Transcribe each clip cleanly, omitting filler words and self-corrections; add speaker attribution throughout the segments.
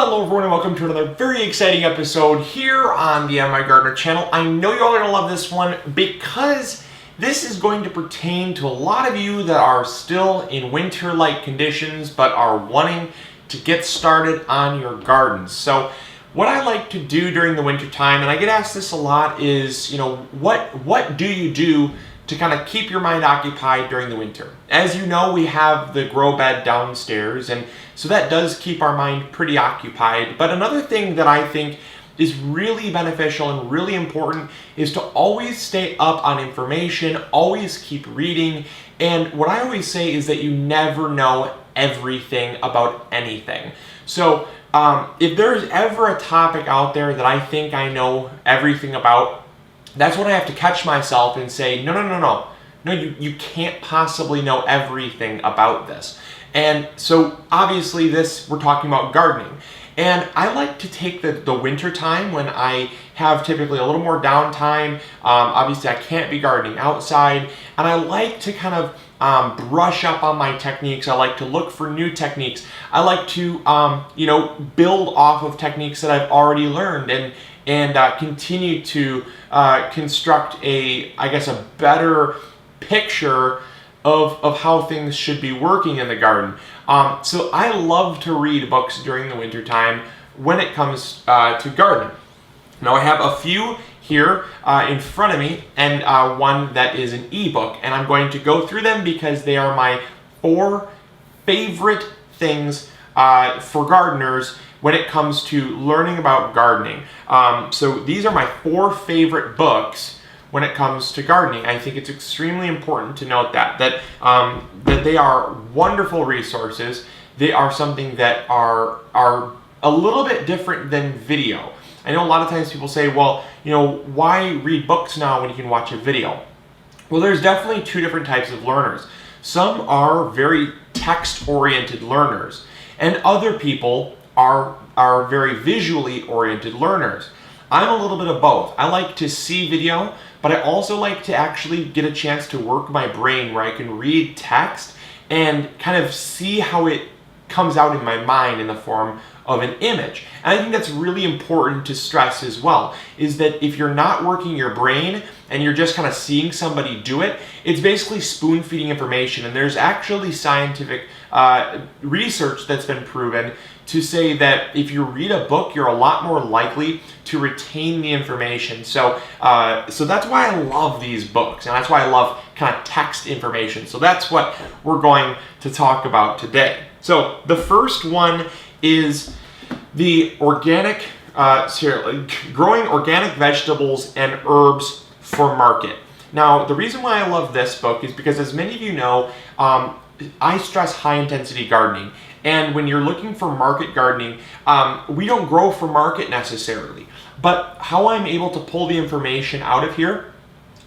Speaker 1: Hello everyone and welcome to another very exciting episode here on the MIgardener channel. I know you're all going to love this one because this is going to pertain to a lot of you that are still in winter-like conditions but are wanting to get started on your gardens. So what I like to do during the winter time, and I get asked this a lot, is, what do you do to kind of keep your mind occupied during the winter? As you know, we have the grow bed downstairs, and so that does keep our mind pretty occupied. But another thing that I think is really beneficial and really important is to always stay up on information, always keep reading. And what I always say is that you never know everything about anything. So if there's ever a topic out there that I think I know everything about, that's when I have to catch myself and say, no, you can't possibly know everything about this. And so obviously we're talking about gardening. And I like to take the winter time when I have typically a little more downtime. Obviously I can't be gardening outside, and I like to kind of brush up on my techniques. I like to look for new techniques. I like to build off of techniques that I've already learned and continue to construct a better picture of how things should be working in the garden. So I love to read books during the winter time when it comes to gardening. Now I have a few here in front of me, and one that is an ebook, and I'm going to go through them because they are my 4 favorite things for gardeners when it comes to learning about gardening. So these are my 4 favorite books when it comes to gardening. I think it's extremely important to note that they are wonderful resources. They are something that are a little bit different than video. I know a lot of times people say, well, why read books now when you can watch a video? Well, there's definitely 2 different types of learners. Some are very text-oriented learners, and other people are very visually oriented learners. I'm a little bit of both. I like to see video, but I also like to actually get a chance to work my brain where I can read text and kind of see how it comes out in my mind in the form of an image. And I think that's really important to stress as well, is that if you're not working your brain and you're just kind of seeing somebody do it, it's basically spoon-feeding information. And there's actually scientific research that's been proven to say that if you read a book, you're a lot more likely to retain the information. So that's why I love these books, and that's why I love kind of text information. So that's what we're going to talk about today. So the first one is the growing organic vegetables and herbs for market. Now, the reason why I love this book is because, as many of you know, I stress high-intensity gardening. And when you're looking for market gardening, we don't grow for market necessarily. But how I'm able to pull the information out of here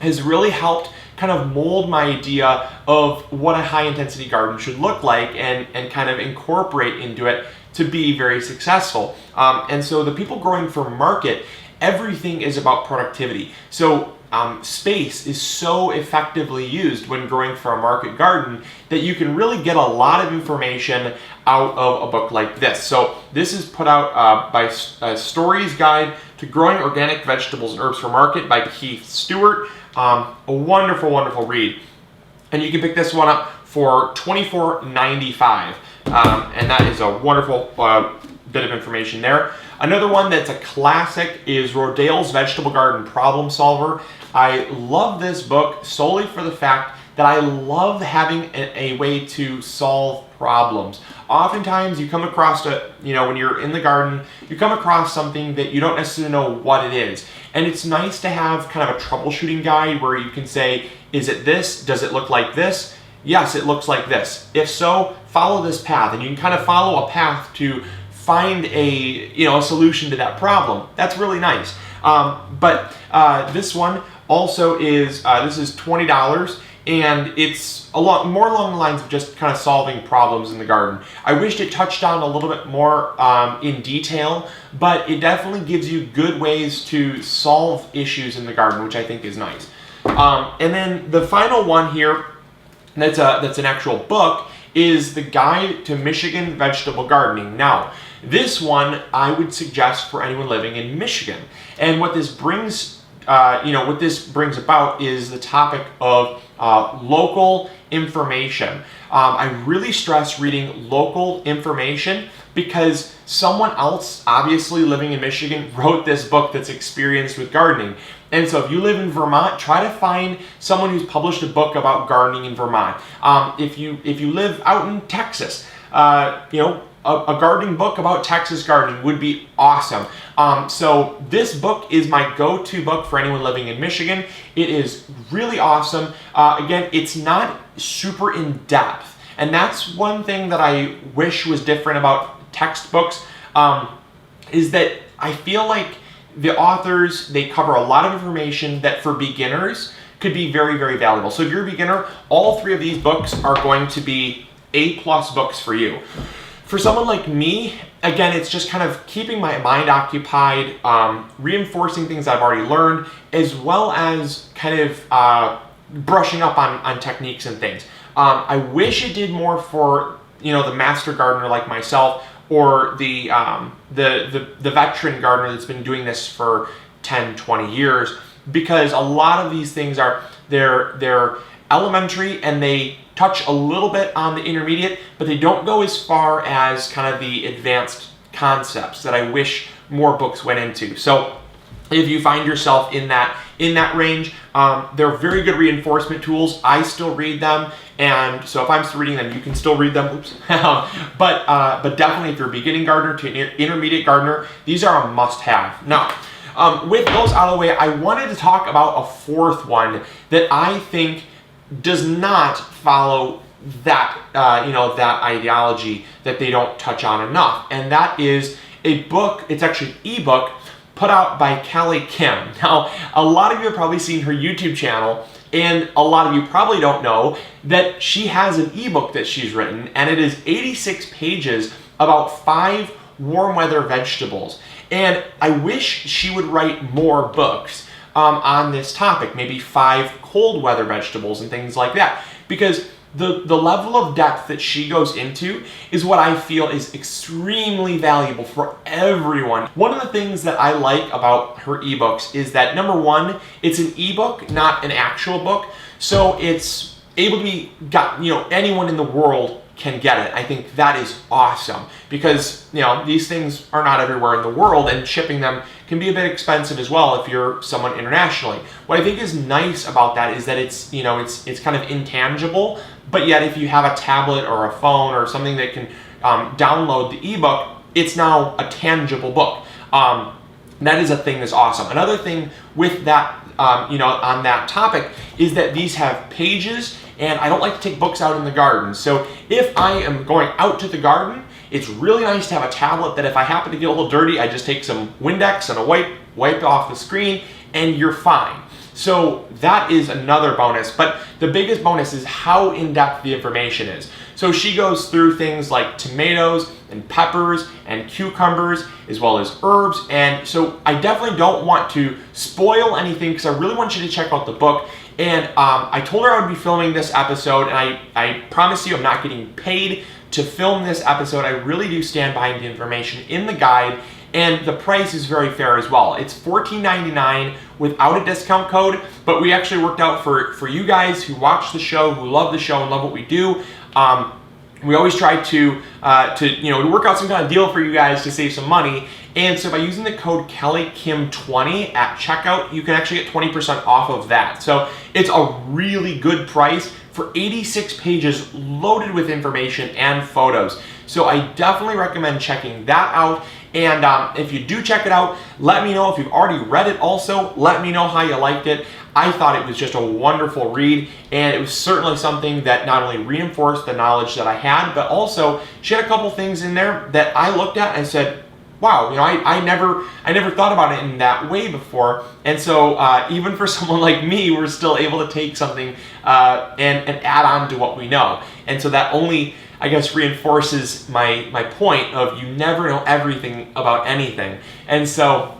Speaker 1: has really helped kind of mold my idea of what a high-intensity garden should look like and kind of incorporate into it to be very successful. And so the people growing for market, everything is about productivity. So space is so effectively used when growing for a market garden that you can really get a lot of information out of a book like this. So this is put out by Story's Guide to Growing Organic Vegetables and Herbs for Market by Keith Stewart. A wonderful, wonderful read. And you can pick this one up for $24.95. And that is a wonderful bit of information there. Another one that's a classic is Rodale's Vegetable Garden Problem Solver. I love this book solely for the fact that I love having a way to solve problems. Oftentimes you come across when you're in the garden, you come across something that you don't necessarily know what it is. And it's nice to have kind of a troubleshooting guide where you can say, is it this? Does it look like this? Yes, it looks like this. If so, follow this path. And you can kind of follow a path to find a solution to that problem. That's really nice. But this one also is this is $20, and it's a lot more along the lines of just kind of solving problems in the garden. I wished it touched on a little bit more in detail, but it definitely gives you good ways to solve issues in the garden, which I think is nice. And then the final one here, that's an actual book, is the Guide to Michigan Vegetable Gardening. Now, This one I would suggest for anyone living in Michigan. And what this brings, about is the topic of local information. I really stress reading local information because someone else, obviously living in Michigan, wrote this book that's experienced with gardening. And so if you live in Vermont, try to find someone who's published a book about gardening in Vermont. If you live out in Texas, a gardening book about Texas gardening would be awesome. So this book is my go-to book for anyone living in Michigan. It is really awesome. Again, it's not super in-depth. And that's one thing that I wish was different about textbooks, is that I feel like the authors, they cover a lot of information that for beginners could be very, very valuable. So if you're a beginner, all three of these books are going to be A+ books for you. For someone like me, again, it's just kind of keeping my mind occupied, reinforcing things I've already learned, as well as kind of brushing up on techniques and things. I wish it did more for, the master gardener like myself, or the veteran gardener that's been doing this for 10, 20 years, because a lot of these things they're elementary and they touch a little bit on the intermediate, but they don't go as far as kind of the advanced concepts that I wish more books went into. So if you find yourself in that range, they're very good reinforcement tools. I still read them, and so if I'm still reading them, you can still read them. Oops. but definitely if you're a beginning gardener to an intermediate gardener, these are a must-have. Now, with those out of the way, I wanted to talk about a fourth one that I think does not follow that that ideology that they don't touch on enough, and that is a book. It's actually an ebook put out by Kelly Kim. Now, a lot of you have probably seen her YouTube channel, and a lot of you probably don't know that she has an ebook that she's written, and it is 86 pages about 5 warm weather vegetables. And I wish she would write more books on this topic, maybe 5 cold weather vegetables and things like that, because the level of depth that she goes into is what I feel is extremely valuable for everyone. One of the things that I like about her ebooks is that, number one, it's an ebook, not an actual book, so it's able to be anyone in the world can get it. I think that is awesome, because these things are not everywhere in the world, and shipping them can be a bit expensive as well if you're someone internationally. What I think is nice about that is that it's it's kind of intangible, but yet if you have a tablet or a phone or something that can download the ebook, it's now a tangible book. That is a thing that's awesome. Another thing with that, on that topic, is that these have pages, and I don't like to take books out in the garden. So if I am going out to the garden, it's really nice to have a tablet that if I happen to get a little dirty, I just take some Windex and a wipe off the screen, and you're fine. So that is another bonus, but the biggest bonus is how in-depth the information is. So she goes through things like tomatoes and peppers and cucumbers, as well as herbs, and so I definitely don't want to spoil anything because I really want you to check out the book. And I told her I would be filming this episode, and I promise you I'm not getting paid to film this episode. I really do stand behind the information in the guide, and the price is very fair as well. It's $14.99 without a discount code, but we actually worked out for you guys who watch the show, who love the show and love what we do. We always try to work out some kind of deal for you guys to save some money. And so by using the code KellyKim20 at checkout, you can actually get 20% off of that. So it's a really good price for 86 pages loaded with information and photos. So I definitely recommend checking that out. And if you do check it out, let me know if you've already read it also. Let me know how you liked it. I thought it was just a wonderful read, and it was certainly something that not only reinforced the knowledge that I had, but also she had a couple things in there that I looked at and said, wow, I never thought about it in that way before. And so even for someone like me, we're still able to take something and add on to what we know. And so that only, I guess, reinforces my point of you never know everything about anything. And so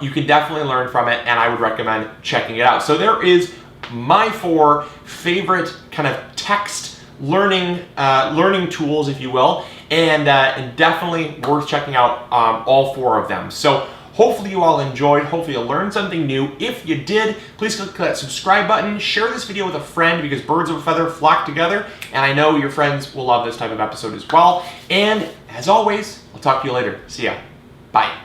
Speaker 1: you can definitely learn from it, and I would recommend checking it out. So there is my 4 favorite kind of text learning tools, if you will, and definitely worth checking out all 4 of them. So hopefully you all enjoyed. Hopefully you learned something new. If you did, please click that subscribe button. Share this video with a friend because birds of a feather flock together, and I know your friends will love this type of episode as well. And as always, I'll talk to you later. See ya. Bye.